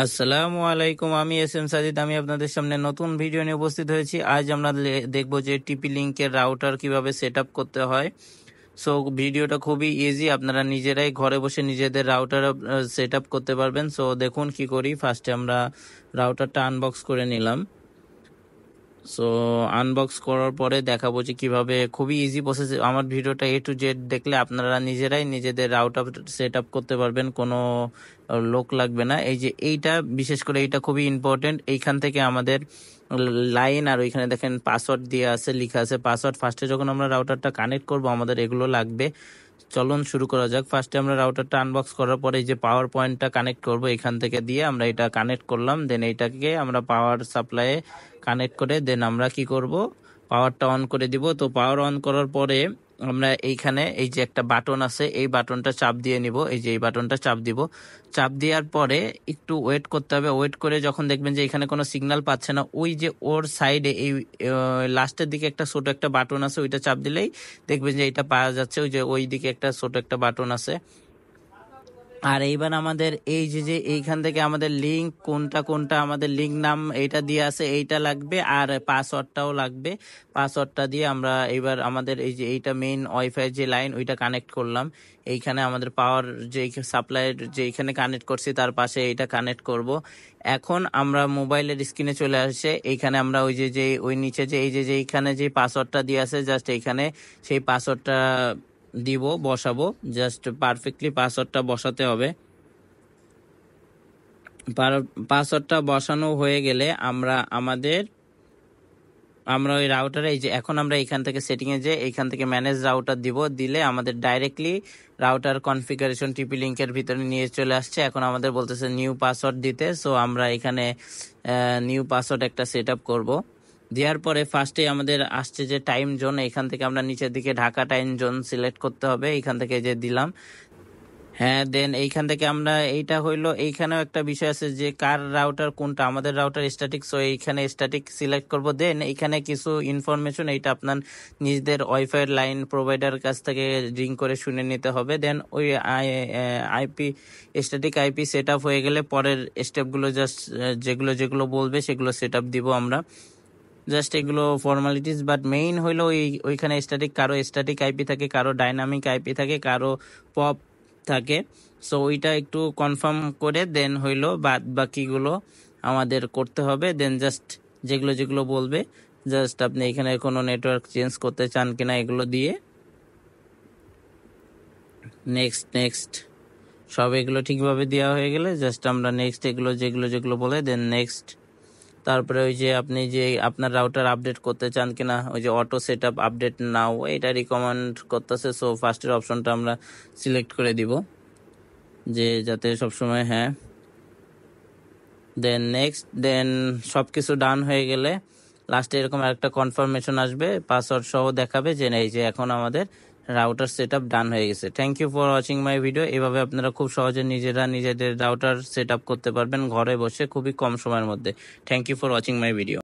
আসসালামু আলাইকুম, আমি এস এম সাজিদ। আমি আপনাদের সামনে নতুন ভিডিও নিয়ে উপস্থিত হয়েছি। আজ আমরা দেখবো যে টিপি লিঙ্কের রাউটার কিভাবে সেট আপ করতে হয়। সো ভিডিওটা খুবই ইজি, আপনারা নিজেরাই ঘরে বসে নিজেদের রাউটার সেট আপ করতে পারবেন। সো দেখুন কি করি। ফার্স্টে আমরা রাউটারটা আনবক্স করে নিলাম। সো আনবক্স করার পরে দেখাবো যে কিভাবে, খুবই ইজি প্রসেস। আমার ভিডিওটা A to Z দেখলে আপনারা নিজেরাই নিজেদের রাউটার সেট আপ করতে পারবেন, কোনো লোক লাগবে না। এই যে এইটা, বিশেষ করে এইটা খুবই ইম্পর্টেন্ট। এইখান থেকে আমাদের লাইন আর ওইখানে দেখেন পাসওয়ার্ড দিয়ে আছে, লেখা আছে পাসওয়ার্ড। ফার্স্টে যখন আমরা রাউটারটা কানেক্ট করব আমাদের এগুলো লাগবে। চলুন শুরু করা যাক। ফার্স্টে আমরা রাউটারটা আনবক্স করার পরে এই যে পাওয়ার পয়েন্টটা কানেক্ট করব, এখান থেকে দিয়ে আমরা এটা কানেক্ট করলাম। দেন এইটাকে আমরা পাওয়ার সাপ্লাইয়ে কানেক্ট করে দেন আমরা কি করব, পাওয়ারটা অন করে দিব। তো পাওয়ার অন করার পরে আমরা এইখানে এই যে একটা বাটন আছে, এই বাটনটা চাপ দিয়ে নিব। এই যে এই বাটনটা চাপ দিব। চাপ দেওয়ার পরে একটু ওয়েট করতে হবে। ওয়েট করে যখন দেখবেন যে এখানে কোনো সিগন্যাল পাচ্ছে না, ওই যে ওর সাইডে এই লাস্টের দিকে একটা ছোট একটা বাটন আছে, ওইটা চাপ দিলেই দেখবেন যে এটা পাওয়া যাচ্ছে। ওই যে ওই দিকে একটা ছোট একটা বাটন আছে। আর এইবার আমাদের এই যে এইখান থেকে আমাদের লিঙ্ক কোনটা কোনটা আমাদের লিঙ্ক নাম এইটা দিয়ে আছে, এইটা লাগবে। আর পাসওয়ার্ডটাও লাগবে। পাসওয়ার্ডটা দিয়ে আমরা এইবার আমাদের এই যে এইটা মেইন ওয়াইফাই যে লাইন ওইটা কানেক্ট করলাম। এইখানে আমাদের পাওয়ার যে সাপ্লাইয়ের যে এইখানে কানেক্ট করছি তার পাশে এইটা কানেক্ট করব। এখন আমরা মোবাইলের স্ক্রিনে চলে আসে, এইখানে আমরা ওই যে ওই নিচে যে এই যে এইখানে যে পাসওয়ার্ডটা দিয়ে আছে, জাস্ট এইখানে সেই পাসওয়ার্ডটা দিব, বসাবো। জাস্ট পারফেক্টলি পাসওয়ার্ডটা বসাতে হবে। পাসওয়ার্ডটা বসানো হয়ে গেলে আমরা ওই রাউটারে এই যে এখন আমরা এখান থেকে সেটিং এ যে এইখান থেকে ম্যানেজ রাউটার দিব। দিলে আমাদের ডাইরেক্টলি রাউটার কনফিগারেশন টিপি লিঙ্কের ভিতরে নিয়ে চলে আসছে। এখন আমাদের বলতেছে নিউ পাসওয়ার্ড দিতে। সো আমরা এখানে নিউ পাসওয়ার্ড একটা সেট আপ করবো। দেওয়ার পরে ফার্স্টে আমাদের আসছে যে টাইম জোন, এখান থেকে আমরা নিচের দিকে ঢাকা টাইম জোন সিলেক্ট করতে হবে। এখান থেকে যে দিলাম, হ্যাঁ। দেন এইখান থেকে আমরা এইটা হইলো, এইখানেও একটা বিষয় আছে যে কার রাউটার কোনটা। আমাদের রাউটার স্ট্যাটিক, সো এইখানে স্ট্যাটিক সিলেক্ট করব। দেন এইখানে কিছু ইনফরমেশন এইটা আপনার নিজেদের ওয়াইফাই লাইন প্রোভাইডার কাছ থেকে রিং করে শুনে নিতে হবে। দেন ওই IP static IP set up হয়ে গেলে পরের স্টেপগুলো জাস্ট যেগুলো যেগুলো বলবে সেগুলো সেট আপ দিব আমরা। জাস্ট এগুলো ফর্মালিটিস, বাট মেইন হইলো ওইখানে স্ট্যাটিক, কারো স্ট্যাটিক আইপি থাকে, কারো ডাইনামিক আইপি থাকে, কারো পপ থাকে। সো ওইটা একটু কনফার্ম করে দেন হইলো বাদ বাকিগুলো আমাদের করতে হবে। দেন জাস্ট যেগুলো যেগুলো বলবে, জাস্ট আপনি এখানে কোনো নেটওয়ার্ক চেঞ্জ করতে চান কিনা এগুলো দিয়ে নেক্সট নেক্সট সব এগুলো ঠিকভাবে দেওয়া হয়ে গেলে জাস্ট আমরা নেক্সট এগুলো যেগুলো যেগুলো বলে দেন নেক্সট। তারপরে ওই যে আপনি যে আপনার রাউটার আপডেট করতে চান কিনা, ওই যে অটো সেট আপ আপডেট নাও, এটা রিকমেন্ড করতেছে। সো ফার্স্টের অপশনটা আমরা সিলেক্ট করে দিব, যে যাতে সবসময়, হ্যাঁ। দেন নেক্সট, দেন সব কিছু ডান হয়ে গেলে লাস্টে এরকম একটা কনফার্মেশন আসবে, পাসওয়ার্ড সহ দেখাবে যে এই যে এখন আমাদের রাউটার সেট আপ ডান হয়ে গেছে। Thank you for watching my video. এভাবে আপনারা খুব সহজে নিজেরা নিজেদের রাউটার সেট আপ করতে পারবেন ঘরে বসে, খুবই কম সময়ের মধ্যে। Thank you for watching my video.